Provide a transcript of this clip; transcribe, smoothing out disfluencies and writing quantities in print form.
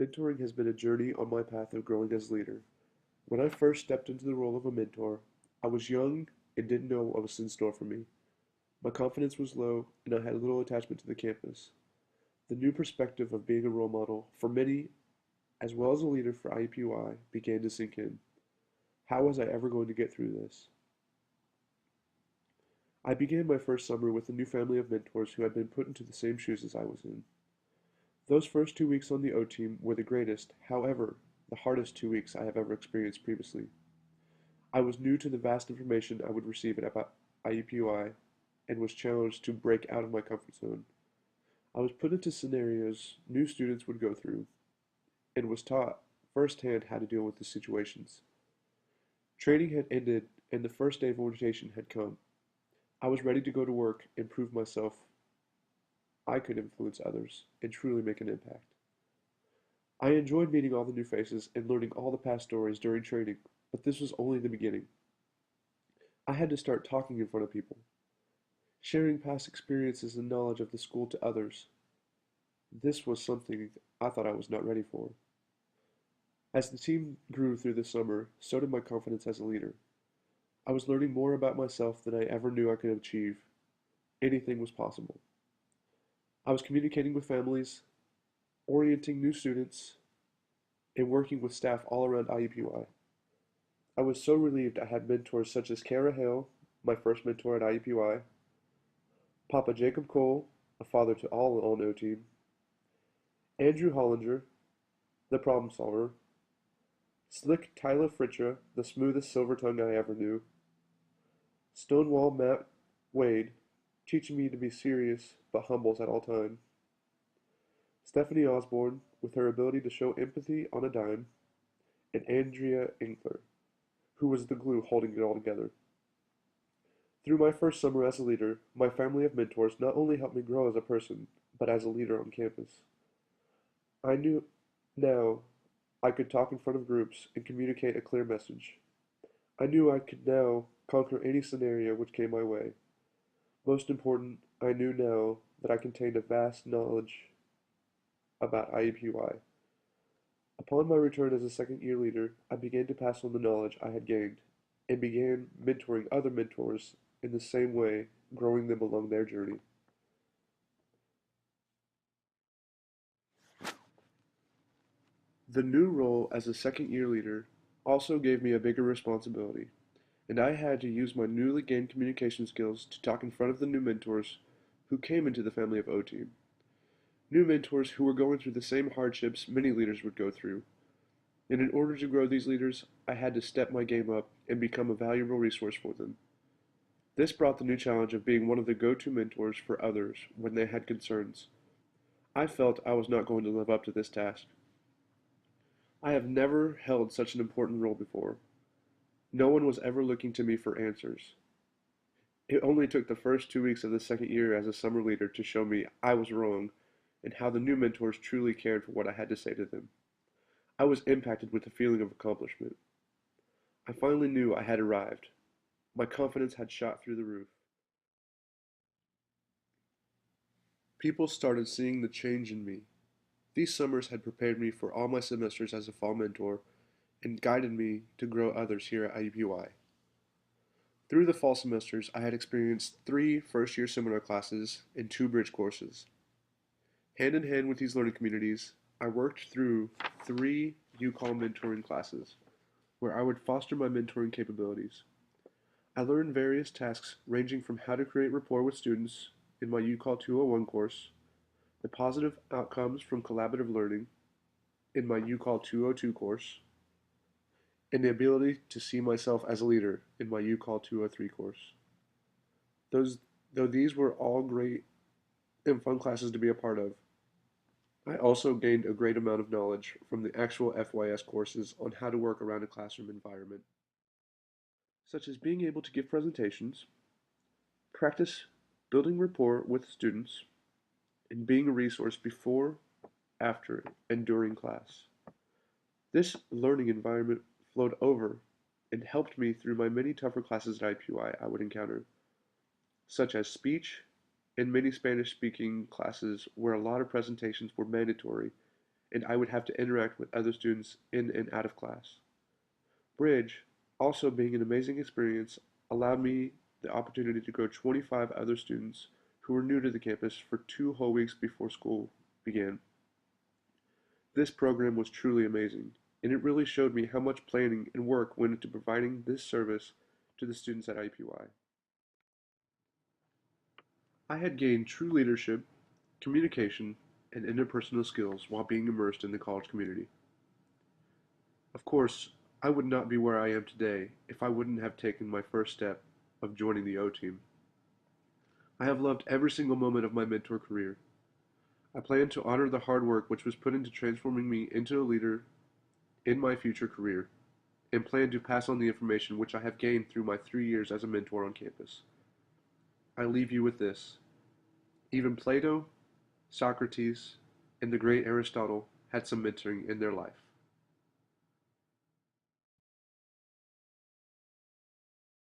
Mentoring has been a journey on my path of growing as a leader. When I first stepped into the role of a mentor, I was young and didn't know what was in store for me. My confidence was low, and I had little attachment to the campus. The new perspective of being a role model for many, as well as a leader for IUPUI, began to sink in. How was I ever going to get through this? I began my first summer with a new family of mentors who had been put into the same shoes as I was in. Those first 2 weeks on the O team were the greatest, however, the hardest 2 weeks I have ever experienced previously. I was new to the vast information I would receive at IUPUI and was challenged to break out of my comfort zone. I was put into scenarios new students would go through and was taught firsthand how to deal with the situations. Training had ended and the first day of orientation had come. I was ready to go to work and prove myself I could influence others and truly make an impact. I enjoyed meeting all the new faces and learning all the past stories during training, but this was only the beginning. I had to start talking in front of people, sharing past experiences and knowledge of the school to others. This was something I thought I was not ready for. As the team grew through the summer, so did my confidence as a leader. I was learning more about myself than I ever knew I could achieve. Anything was possible. I was communicating with families, orienting new students, and working with staff all around IUPUI. I was so relieved I had mentors such as Kara Hale, my first mentor at IUPUI, Papa Jacob Cole, a father to all on O team, Andrew Hollinger, the problem solver, Slick Tyler Fritra, the smoothest silver tongue I ever knew, Stonewall Matt Wade, teaching me to be serious but humble at all time, Stephanie Osborne, with her ability to show empathy on a dime, and Andrea Inkler, who was the glue holding it all together. Through my first summer as a leader, my family of mentors not only helped me grow as a person, but as a leader on campus. I knew now I could talk in front of groups and communicate a clear message. I knew I could now conquer any scenario which came my way. Most important, I knew now that I contained a vast knowledge about IUPUI. Upon my return as a second-year leader, I began to pass on the knowledge I had gained, and began mentoring other mentors in the same way, growing them along their journey. The new role as a second-year leader also gave me a bigger responsibility, and I had to use my newly gained communication skills to talk in front of the new mentors who came into the family of O Team. New mentors who were going through the same hardships many leaders would go through. And in order to grow these leaders, I had to step my game up and become a valuable resource for them. This brought the new challenge of being one of the go-to mentors for others when they had concerns. I felt I was not going to live up to this task. I have never held such an important role before. No one was ever looking to me for answers. It only took the first 2 weeks of the second year as a summer leader to show me I was wrong and how the new mentors truly cared for what I had to say to them. I was impacted with a feeling of accomplishment. I finally knew I had arrived. My confidence had shot through the roof. People started seeing the change in me. These summers had prepared me for all my semesters as a fall mentor and guided me to grow others here at IUPUI. Through the fall semesters, I had experienced 3 first-year seminar classes and 2 bridge courses. Hand in hand with these learning communities, I worked through 3 UCall mentoring classes, where I would foster my mentoring capabilities. I learned various tasks ranging from how to create rapport with students in my UCall 201 course, the positive outcomes from collaborative learning in my UCall 202 course, and the ability to see myself as a leader in my UCall 203 course. Though these were all great and fun classes to be a part of, I also gained a great amount of knowledge from the actual FYS courses on how to work around a classroom environment, such as being able to give presentations, practice building rapport with students, and being a resource before, after, and during class. This learning environment flowed over and helped me through my many tougher classes at IUPUI I would encounter, such as speech and many Spanish-speaking classes where a lot of presentations were mandatory and I would have to interact with other students in and out of class. Bridge, also being an amazing experience, allowed me the opportunity to grow 25 other students who were new to the campus for 2 whole weeks before school began. This program was truly amazing, and it really showed me how much planning and work went into providing this service to the students at IUPUI. I had gained true leadership, communication, and interpersonal skills while being immersed in the college community. Of course, I would not be where I am today if I wouldn't have taken my first step of joining the O team. I have loved every single moment of my mentor career. I plan to honor the hard work which was put into transforming me into a leader in my future career, and plan to pass on the information which I have gained through my 3 years as a mentor on campus. I leave you with this. Even Plato, Socrates, and the great Aristotle had some mentoring in their life.